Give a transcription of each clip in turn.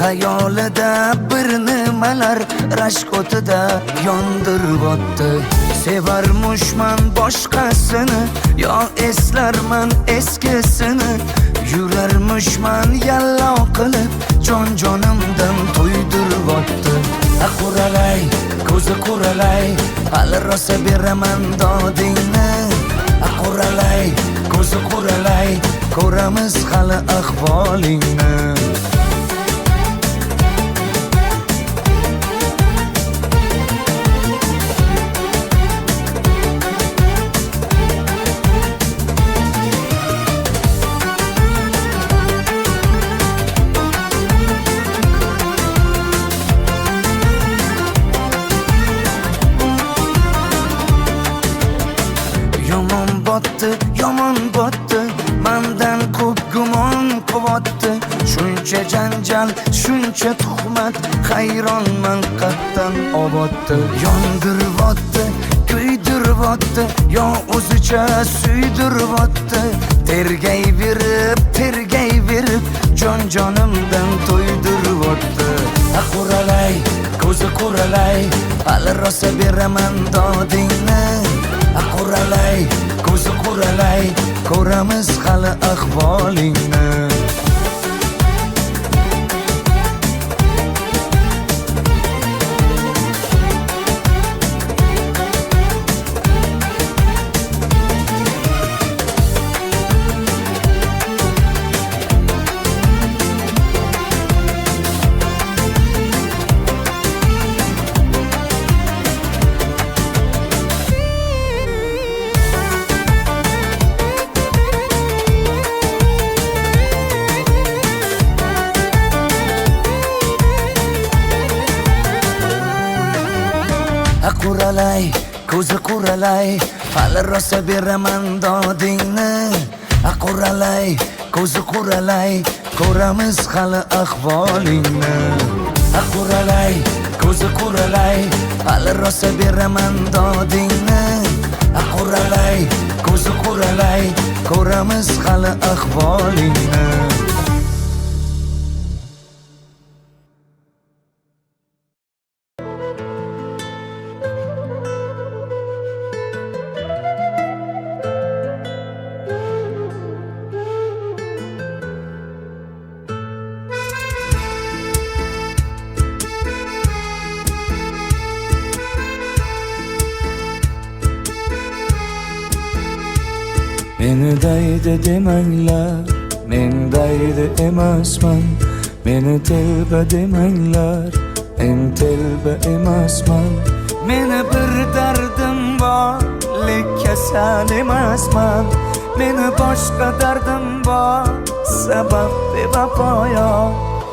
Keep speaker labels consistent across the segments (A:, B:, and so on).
A: Xayolida bir nimalar rashk o'tida yondirib o'tdi. Sevarmushman boshqasini, yo eslarman eskisini. Yurarmushman yallo qilib, jon-jonimdan to'ydirib o'tdi. Quralay, ko'zi quralay, hali rosa beraman dodingni. Quralay, ko'zi quralay, ko'ramiz hali ahvolingni. Yomon botdi, mendan ko'p gumon quvotdi. Shuncha janjal, shuncha tuhmat, hayronman qatdan oboddi. Yondiribotdi, kuydiribotdi, yo o'zicha suydiribotdi. Tergayverib, jon-jonimdan to'ydiribotdi. Quralay, ko'zi quralay, hali rosa beraman dodingni. Quralay, ko'zi quralay, ko'ramiz hali ahvolingni. Quralay, ko'zi quralay, hali rosa beraman dodingni. Quralay, ko'zi quralay, ko'ramiz hali ahvolingni. Quralay, ko'zi quralay, hali rosa beraman dodingni. Quralay, ko'zi quralay, ko'ramiz hali ahvolingni.
B: Meni daydi demanglar, men daydi emasman. Meni telba demanglar, men telba emasman.
A: Meni bir dardim bor, lek kasal emasman. Meni boshqa dardim bor, sabab bevafo yo'q.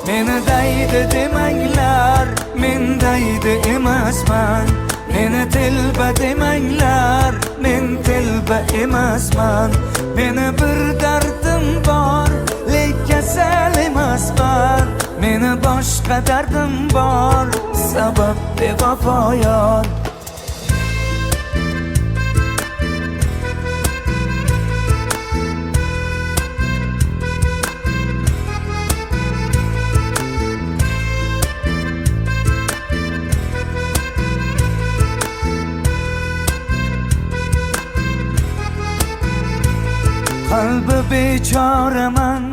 A: Meni daydi demanglar, men daydi emasman. Meni telba demanglar, men telba emasman. Meni bir dardim bor, lek kasal emasman. Meni boshqa dardim bor, sabab bevafo yor. Qalbi bechoraman,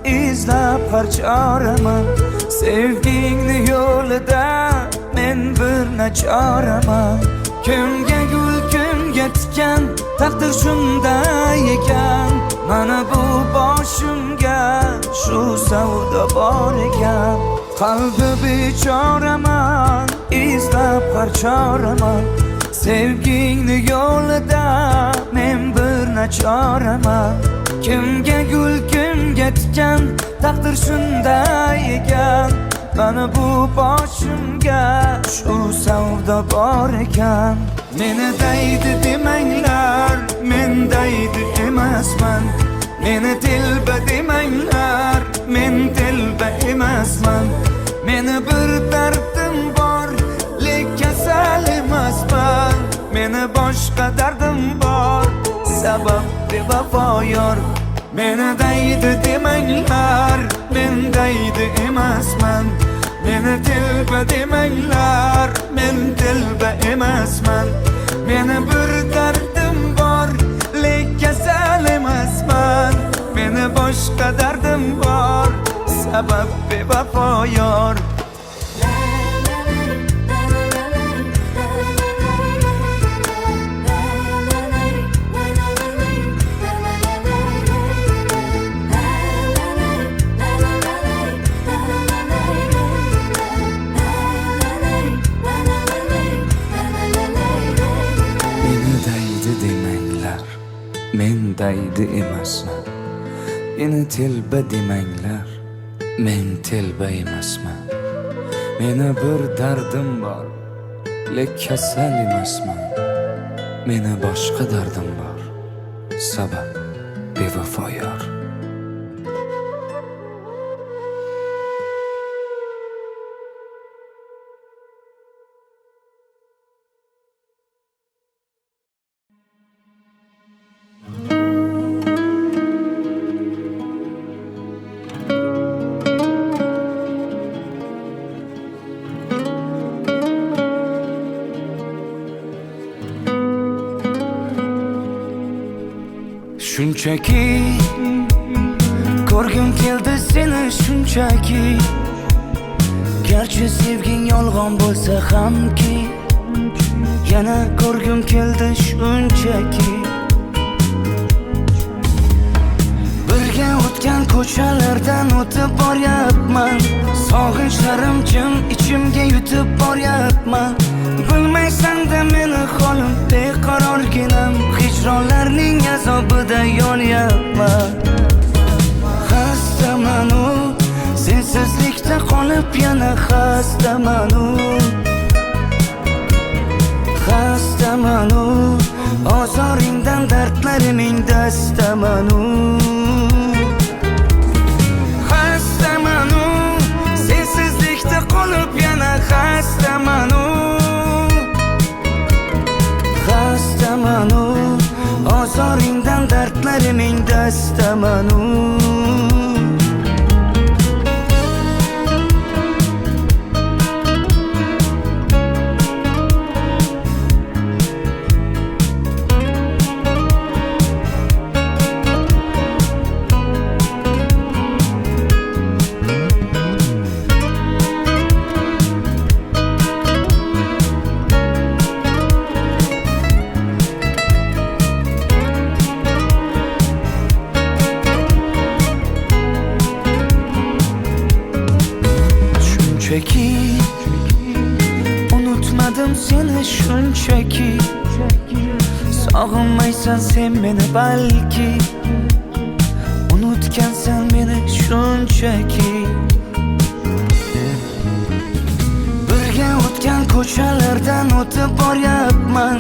A: izlab har choraman. Sevgingni yo'lida men bir nachoraman. Kimga gul, kimga tikan, taqdir shunday ekan. Mana bu boshimga shu savdo bor ekan. Qalbi bechoraman, izlab har choraman. Sevgingni yo'lida men bir nachoraman. Kimga gul, kimga tikan, taqdir shunday ekan. Mana bu boshimga shu savdo bor ekan. Meni daydi demanglar, men daydi emasman. Meni telba demanglar, men telba emasman. Meni bir dardim bor, lek kasal emasman. Meni boshqa dardim bor, sabab bevafo yor. Meni daydi demanglar, men daydi emasman. Meni telba demanglar, men telba emasman. Meni bir dardim bor, lek kasal emasman. Meni boshqa dardim bor, sabab bevafo yor.
B: Men daydi emasman. Meni telba demanglar, men telba emasman. Meni bir dardim bor, lek kasal emasman. Meni boshqa dardim bor, sabab bevafo yor.
A: Shunchaki ko'rgim keldi seni shunchaki. Garchi sevging yolg'on bo'lsa hamki, yana ko'rgim keldi shunchaki. Birga o'tgan ko'chalardan o'tib boryapman. Sog'inchlarim jim ichimga yutib boryapman. Bilmaysan-da meni holim beqarorginam. Hijronlarning azobida yonyapman. Xastamanu, sensizlikda qolib yana xastamanu. Xastamanu, ozoringdan dardlariming dastamanu. Xastamanu, sensizlikda qolib yana xastamanu. Xastamanu, ozoringdan dardlariming dastamanu. Shunchaki unutmadim seni shunchaki. Sog'inmaysan sen meni balki, unutgansan meni shunchaki. Birga o'tgan ko'chalardan o'tib boryapman.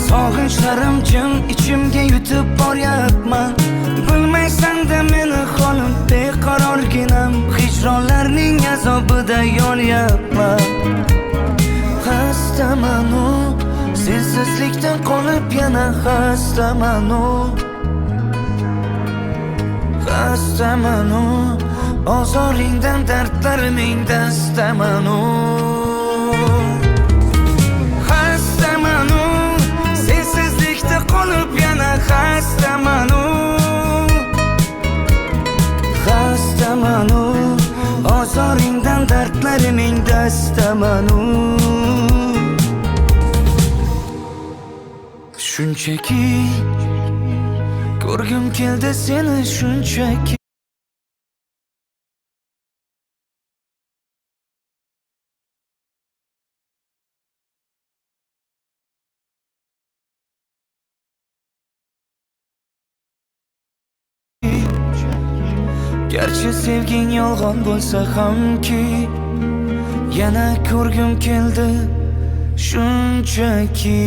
A: Sog'inchlarim jim ichimga yutib boryapman. Bilmaysan-da meni holim beqarorginam. Hijronlarning azobida yonyapman. Xastamanu, sensizlikdan qolib yana xastamanu. Xastamanu, ozoringdan dardlariming dastamanu. Xastamanu, sensizlikda qolib yana xastamanu. Xastamanu, ozoringdan dardlariming dastamanu. Shunchaki ko'rgim keldi seni shunchaki. Garchi sevging yolg'on bo'lsa hamki, yana ko'rgim keldi shunchaki.